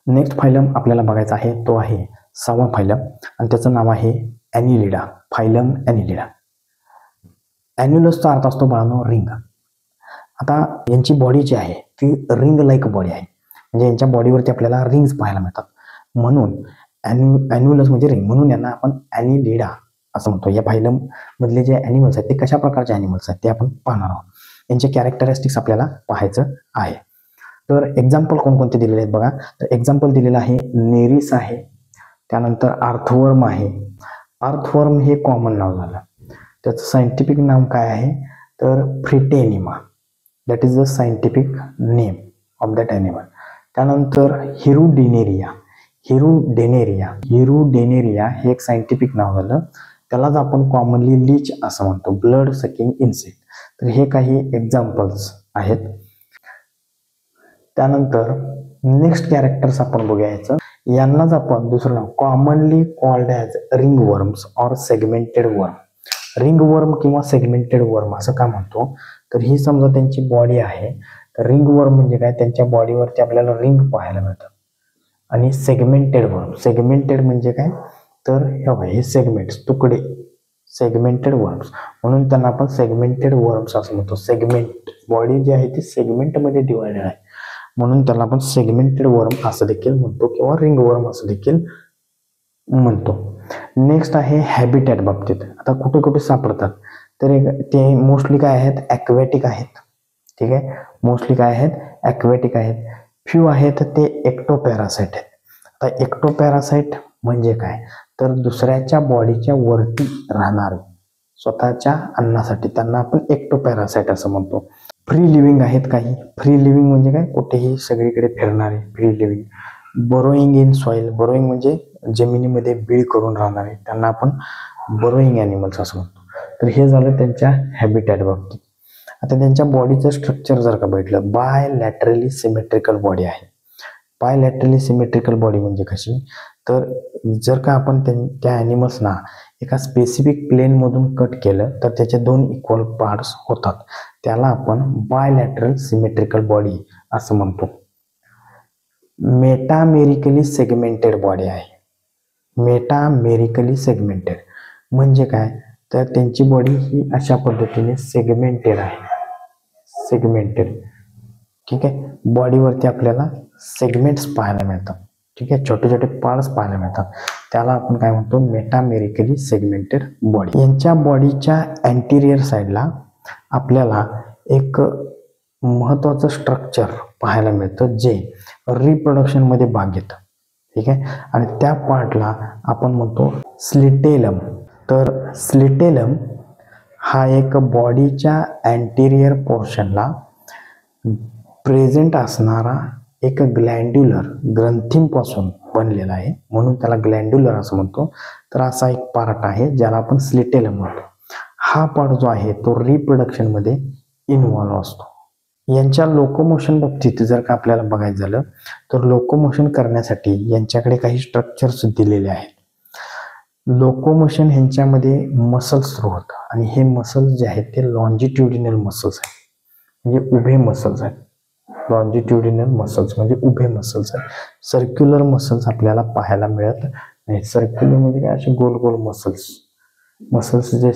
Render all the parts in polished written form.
Next phylum आपल्याला बघायचा आहे तो आहे 6वा फायलम आणि त्याचं नाव आहे ॲनिलिडा. फायलम ॲनिलिडा. ॲन्युलसचा अर्थ असतो बाळांनो रिंग. आता यांची बॉडी जी आहे ती रिंग लाईक बॉडी आहे, म्हणजे यांच्या बॉडीवरती आपल्याला रिंग्स पाहायला मिळतात, म्हणून ॲन्युलस म्हणजे रिंग, म्हणून यांना आपण ॲनिलिडा असं म्हणतो. या फायलम मधले जे ॲनिमल्स आहेत ते कशा प्रकारचे ॲनिमल्स आहेत ते आपण पाहणार आहोत. यांचे कॅरेक्टरिस्टिक्स आपल्याला पाहायचं आहे. तर एक्झाम्पल कोणकोणते दिलेले आहेत बघा. तर एक्झाम्पल दिलेलं आहे नेरिस आहे, त्यानंतर अर्थवर्म आहे. अर्थवर्म हे कॉमन नाव झालं. त्याचं सायंटिफिक नाव काय आहे तर Pheretima. That is the scientific name of that animal. त्यानंतर हिरुडेनेरिया. हिरुडेनेरिया हे एक सायंटिफिक नाव झालं. त्यालाच आपण कॉमनली लीच असं म्हणतो, ब्लड सकिंग इन्सेक्ट. तर हे काही एक्झाम्पल्स आहेत. त्यानंतर नेक्स्ट कॅरेक्टर्स आपण बघायचं. यांनाच आपण दुसरं नाव commonly called as ring worms or segmented worm. Ring worm किंवा सेगमेंटेड वर्म असं का म्हणतो तर ही समजा त्यांची बॉडी आहे. तर रिंग वर्म म्हणजे काय, त्यांच्या बॉडीवरती आपल्याला रिंग पाहायला मिळतात. आणि सेगमेंटेड वर्म, सेगमेंटेड म्हणजे काय तर हे सेगमेंट्स, तुकडे, सेगमेंटेड वर्म्स, म्हणून त्यांना आपण सेगमेंटेड वर्म्स असं म्हणतो. सेगमेंट बॉडी जी आहे ती सेगमेंटमध्ये डिवायडेड आहे, म्हणून त्याला आपण सेगमेंटेड वर्म असं देखील म्हणतो किंवा रिंग वर्म असं देखील म्हणतो. नेक्स्ट आहे हॅबिटॅट बाबतीत. आता कुठे कुठे सापडतात तर ते मोस्टली काय आहेत ॲक्वॅटिक आहेत. ठीक आहे, मोस्टली काय आहेत ॲक्वॅटिक आहेत. फ्यू आहेत ते एक्टोपॅरासाइट आहेत. आता एक्टोपॅरासाइट म्हणजे काय तर दुसऱ्याच्या बॉडीच्या वरती राहणारे स्वतःच्या अन्नासाठी, त्यांना आपण एक्टोपॅरासाइट असं म्हणतो. फ्री लिव्हिंग आहेत काही. फ्री लिव्हिंग म्हणजे काय कुठेही सगळीकडे फिरणारे, फ्री लिव्हिंग. बरोईंग इन सॉइल, बरोईंग म्हणजे जमिनीमध्ये बीळ करून राहणारे, त्यांना आपण बरोईंग ॲनिमल्स असं म्हणतो. तर हे झालं त्यांच्या हॅबिटॅट बाबतीत. आता त्यांच्या बॉडीचं स्ट्रक्चर जर का बघितलं, बायलॅटरली सिमेट्रिकल बॉडी आहे. बायलॅटरली सिमेट्रिकल बॉडी म्हणजे कशी तर जर का आपण त्या ॲनिमल्सना एका स्पेसिफिक प्लेनमधून कट केलं तर त्याचे 2 इक्वल पार्ट्स होतात, त्याला आपण बायलॅटरल सिमेट्रिकल बॉडी असं म्हणतो. मेटामेरिकली सेगमेंटेड बॉडी आहे. मेटामेरिकली सेगमेंटेड म्हणजे काय तर त्यांची बॉडी ही अशा पद्धतीने सेगमेंटेड आहे. सेगमेंटेड, ठीक आहे. बॉडीवरती आपल्याला सेगमेंट्स पाहायला मिळतात. ठीक आहे, छोटे छोटे पार्ट्स पाहायला मिळतात, त्याला आपण काय म्हणतो मेटामेरिकली सेगमेंटेड बॉडी. यांच्या बॉडीच्या अँटिरियर साईडला आपल्याला एक महत्त्वाचं स्ट्रक्चर पाहायला मिळतं जे रिप्रोडक्शनमध्ये भाग घेतं. ठीक आहे, आणि त्या पार्टला आपण म्हणतो स्लिटेलम. तर स्लिटेलम हा एक बॉडीच्या अँटिरियर पोर्शनला प्रेझेंट असणारा एक ग्लँड्युलर ग्रंथींपासून बनलेला आहे, म्हणून त्याला ग्लँड्युलर असं म्हणतो. तर असा एक पार्ट आहे ज्याला आपण स्लिटेलम म्हणतो. हा पार्ट जो आहे तो रिप्रोडक्शनमध्ये इन्व्हॉल्व असतो. यांच्या लोकोमोशन बाबतीत जर का आपल्याला बघायचं झालं तर लोकोमोशन करण्यासाठी यांच्याकडे काही स्ट्रक्चर्स दिलेले आहेत. लोकोमोशन ह्यांच्यामध्ये मसल्स थ्रू होतं आणि हे मसल्स जे आहेत ते लॉन्जिट्युडिनल मसल्स आहेत, म्हणजे उभे मसल्स आहेत. लॉन्जिट्युडिनल मसल्स म्हणजे उभे मसल्स आहेत. सर्क्युलर मसल्स आपल्याला पाहायला मिळत नाही. सर्क्युलर म्हणजे काय असे गोल गोल मसल्स जे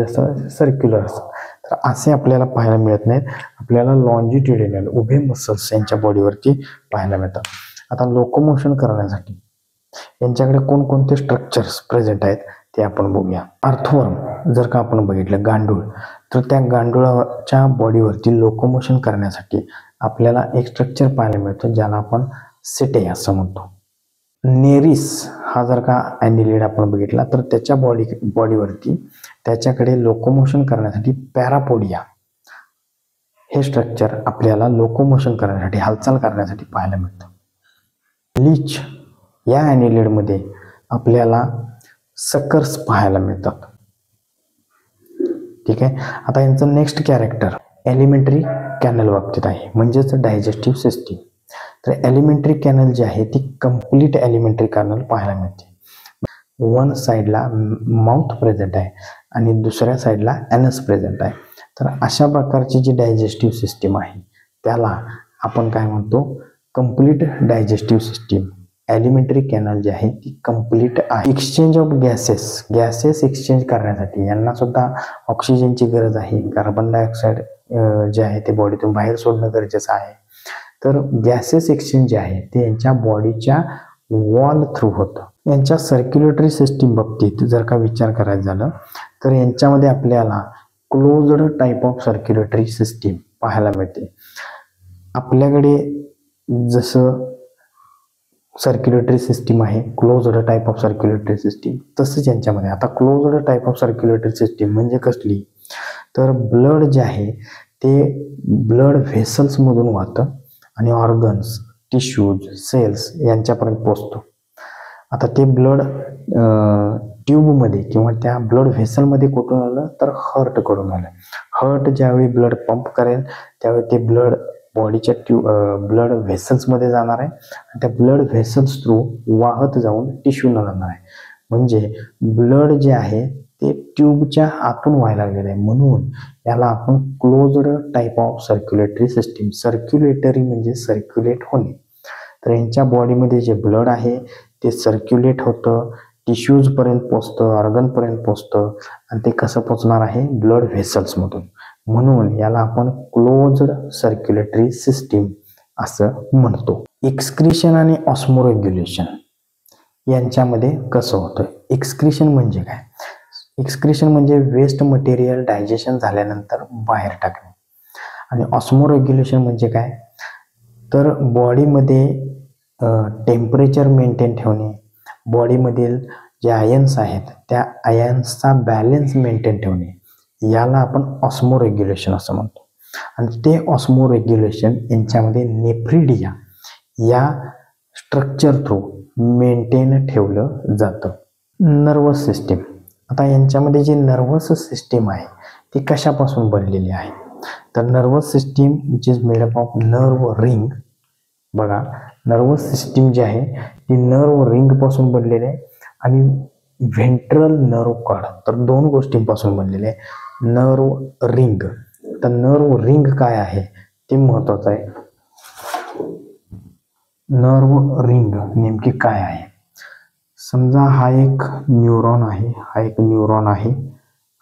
असतात सर्क्युलर असतात, तर असे आपल्याला पाहायला मिळत नाहीत. आपल्याला लॉन्जिट्युडिनल उभे मसल्स यांच्या बॉडीवरती पाहायला मिळतात. आता लोकोमोशन करण्यासाठी यांच्याकडे कोणकोणते स्ट्रक्चर्स प्रेझेंट आहेत ते आपण बघूया. अर्थवर्म जर का आपण बघितलं, गांडूळ, तर त्या गांडुळाच्या बॉडीवरती लोकोमोशन करण्यासाठी आपल्याला एक स्ट्रक्चर पाहायला मिळतं ज्याला आपण सिटे असं म्हणतो. नेरिस हा जर का ॲनिलिड आपण बघितला तर त्याच्या बॉडीवरती त्याच्याकडे लोकोमोशन करण्यासाठी पॅरापोडिया हे स्ट्रक्चर आपल्याला लोकोमोशन करण्यासाठी, हालचाल करण्यासाठी पाहायला मिळतं. लीच या ॲनिलिडमध्ये आपल्याला सकर्स पाहायला मिळतात. ठीक आहे, आता यांचं नेक्स्ट कॅरेक्टर एलिमेंटरी कॅनल बाबतीत आहे, म्हणजेच डायजेस्टिव्ह सिस्टीम. तर एलिमेंटरी कॅनल जी आहे ती कंप्लीट एलिमेंटरी कॅनल पाहायला मिळते. वन साईडला माउथ प्रेझेंट आहे आणि दुसऱ्या साईडला ॲनस प्रेझेंट आहे. तर अशा प्रकारची जी डायजेस्टिव्ह सिस्टीम आहे त्याला आपण काय म्हणतो complete digestive system, alimentary canal जी आहे ती कंप्लीट आहे. एक्सचेंज ऑफ गॅसेस एक्सचेंज करण्यासाठी यांना सुद्धा ऑक्सिजनची गरज आहे. कार्बन डायऑक्साईड जे आहे ते बॉडीतून बाहेर सोडणं गरजेचं आहे. तर गॅसेस एक्सचेंज जे आहे ते यांच्या बॉडीच्या वॉल थ्रू होतं. यांच्या सर्क्युलेटरी सिस्टीम बाबतीत जर का विचार करायचा झालं तर यांच्यामध्ये आपल्याला closed type of circulatory system पाहायला मिळते. आपल्याकडे जसं सर्क्युलेटरी सिस्टीम आहे closed type of circulatory system, तसंच यांच्यामध्ये आता closed type of circulatory system म्हणजे कसली, तर ब्लड जे आहे ते ब्लड व्हेसल्समधून वाहतं आणि ऑर्गन्स, टिश्यूज, सेल्स यांच्यापर्यंत पोचतो. आता ते ब्लड ट्यूबमध्ये किंवा त्या ब्लड व्हेसलमध्ये कुठून आलं तर हार्टकडून आलं. हार्ट ज्यावेळी ब्लड पंप करेल त्यावेळी ते ब्लड बॉडीच्या ब्लड व्हेसल्समध्ये जाणार आहे आणि त्या ब्लड व्हेसल्स थ्रू वाहत जाऊन टिश्यूला जाणार आहे. म्हणजे ब्लड जे आहे ते ट्यूबच्या आतून व्हायला लागलेलं आहे, म्हणून याला आपण closed type of circulatory system. Circulatory म्हणजे सर्क्युलेट होणे. तर यांच्या बॉडीमध्ये जे ब्लड आहे ते सर्क्युलेट होतं, टिश्यूजपर्यंत पोचतं, ऑर्गनपर्यंत पोचतं आणि ते कसं पोचणार आहे ब्लड व्हेसल्समधून, म्हणून याला आपण क्लोज्ड सर्क्युलेटरी सिस्टीम असं म्हणतो. एक्सक्रिशन आणि ऑस्मोरेग्युलेशन यांच्यामध्ये कसं होतं. एक्सक्रिशन म्हणजे काय, एक्सक्रिशन म्हणजे वेस्ट मटेरियल डायजेशन झाल्यानंतर बाहेर टाकणे आणि ऑस्मोरेग्युलेशन म्हणजे काय, तर बॉडीमध्ये टेम्परेचर मेंटेन ठेवणे, बॉडीमधील जे आयन्स आहेत त्या आयन्सचा बॅलन्स मेंटेन ठेवणे, याला आपण ऑस्मोरेग्युलेशन असं म्हणतो. आणि ते ऑस्मोरेग्युलेशन यांच्यामध्ये नेफ्रिडिया या स्ट्रक्चर थ्रू मेंटेन ठेवलं जातं. नर्वस सिस्टीम, आता यांच्यामध्ये जी नर्वस सिस्टीम आहे ती कशापासून बनलेली आहे, तर nervous system which is made up of nerve ring. बघा नर्वस सिस्टीम जी आहे ती नर्व रिंग पासून बनलेली आहे आणि व्हेंट्रल नर्व कॉर्ड, तर दोन गोष्टींपासून बनलेले आहे. नर्व रिंग, तर नर्व रिंग काय आहे ते महत्वाचं आहे. नर्व रिंग नेमकी काय आहे, समजा हा एक न्यूरॉन आहे, हा एक न्यूरॉन आहे,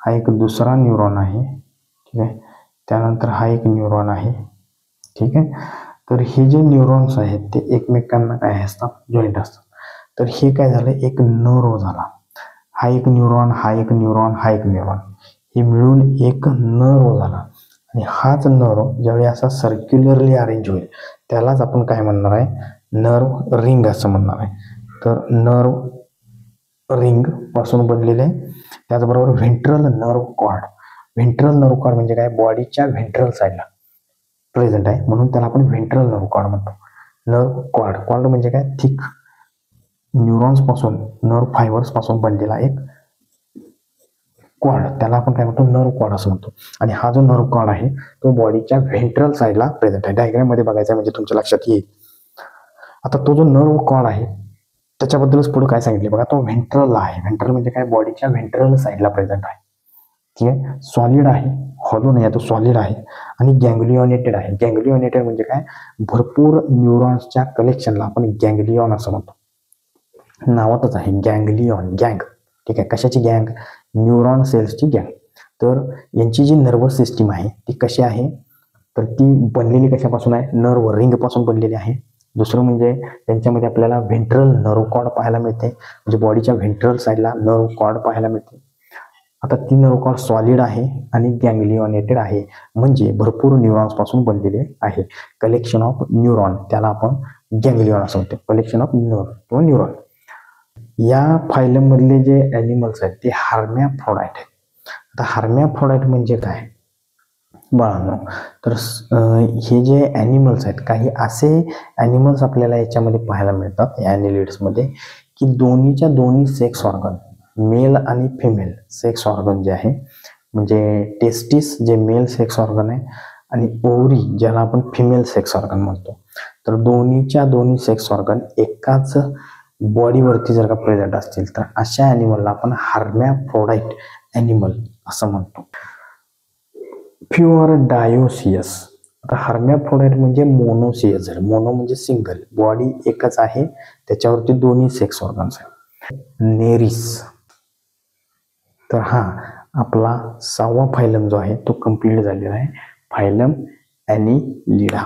हा एक दुसरा न्यूरॉन आहे, ठीक आहे, त्यानंतर हा एक न्यूरॉन आहे, ठीक आहे. तर हे जे न्यूरॉन्स आहेत ते एकमेकांना काय असतात, जॉईंट असतात. तर हे काय झालं, एक नर्व झाला. हा एक न्यूरॉन, हा एक न्यूरॉन, हा एक न्यूरॉन, हे मिळून एक नर्व झाला. आणि हाच नर्व ज्यावेळी असा सर्क्युलरली अरेंज होईल त्यालाच आपण काय म्हणणार आहे, नर्व रिंग असं म्हणणार आहे. तर नर्व रिंग पासून बनलेले आहे. त्याचबरोबर ventral nerve cord, ventral nerve cord म्हणजे काय, बॉडीच्या व्हेंट्रल साईडला प्रेझेंट आहे म्हणून त्याला आपण व्हेंट्रल नर्व कॉर्ड म्हणतो. नर्व कॉर्ड, कॉर्ड म्हणजे काय, थिक न्यूरॉन्स पासून, नर्व फायबर्स पासून बनलेला एक कॉर्ड, त्याला आपण काय म्हणतो, नर्व कॉर्ड असं म्हणतो. आणि हा जो नर्व कॉर्ड आहे तो बॉडीच्या व्हेंट्रल साईडला प्रेझेंट आहे. डायग्राम मध्ये बघायचा म्हणजे तुमच्या लक्षात येईल. आता तो जो नर्व कॉर्ड आहे त्याच्याबद्दलच पुढे काय सांगितले बघा, तो व्हेंट्रल आहे. व्हेंट्रल म्हणजे काय, बॉडीच्या व्हेंट्रल साईडला प्रेझेंट आहे, ठीक आहे. सॉलिड आहे, हॉलो नाही, तो सॉलिड आहे. आणि गँग्लिओनेटेड आहे. गँग्लिओनेटेड म्हणजे काय, भरपूर न्यूरॉन्सच्या कलेक्शनला आपण गँग्लियॉन असं म्हणतो. नावातच आहे गँग्लियॉन, गँग, ठीक आहे. कशाची गँग, न्यूरॉन सेल्सची गँग. तर यांची जी नर्वस सिस्टीम आहे ती कशी आहे, तर ती बनलेली कशापासून आहे, नर्व रिंग पासून बनलेली आहे. दुसरं म्हणजे त्यांच्यामध्ये आपल्याला व्हेंट्रल नर्व कॉर्ड पाहायला मिळते, म्हणजे बॉडीच्या व्हेंट्रल साईडला नर्व कॉर्ड पाहायला मिळते. आता ती नर्व कॉर्ड सॉलिड आहे आणि गँग्लिओनेटेड आहे, म्हणजे भरपूर न्यूरॉन्स पासून बनलेले आहे. कलेक्शन ऑफ न्यूरॉन त्याला आपण गँग्लियॉन असं म्हणतो, कलेक्शन ऑफ किंवा न्यूरॉन. या फायलम मधले जे ॲनिमल्स आहेत ते हार्मॅफ्रोडाइट आहेत. आता हार्मॅफ्रोडाइट म्हणजे काय बाळांनो, तर हे जे ॲनिमल्स आहेत, काही असे ॲनिमल्स आपल्याला याच्यामध्ये पाहायला मिळतात ॲनिलिड्समध्ये की दोन्हीच्या दोन्ही सेक्स ऑर्गन, मेल आणि फिमेल सेक्स ऑर्गन जे आहे, म्हणजे टेस्टिस जे मेल सेक्स ऑर्गन आहे आणि ओव्हरी ज्याला आपण फिमेल सेक्स ऑर्गन म्हणतो, तर दोन्हीच्या दोन्ही सेक्स ऑर्गन एकाच बॉडीवरती जर का प्रेझेंट असतील तर अशा ॲनिमलला आपण हार्मॅफ्रोडाइट ॲनिमल असं म्हणतो. प्युअर डायोसियस, आता हर्मॅफ्रोडाइट म्हणजे मोनोसिएजर. मोनो म्हणजे सिंगल, बॉडी एकच आहे, त्याच्यावरती दोन्ही सेक्स ऑर्गन्स आहेत. नेरिस. तर हा आपला 6वा फायलम जो आहे तो कंप्लीट झालेला आहे, फायलम ॲनिलिडा.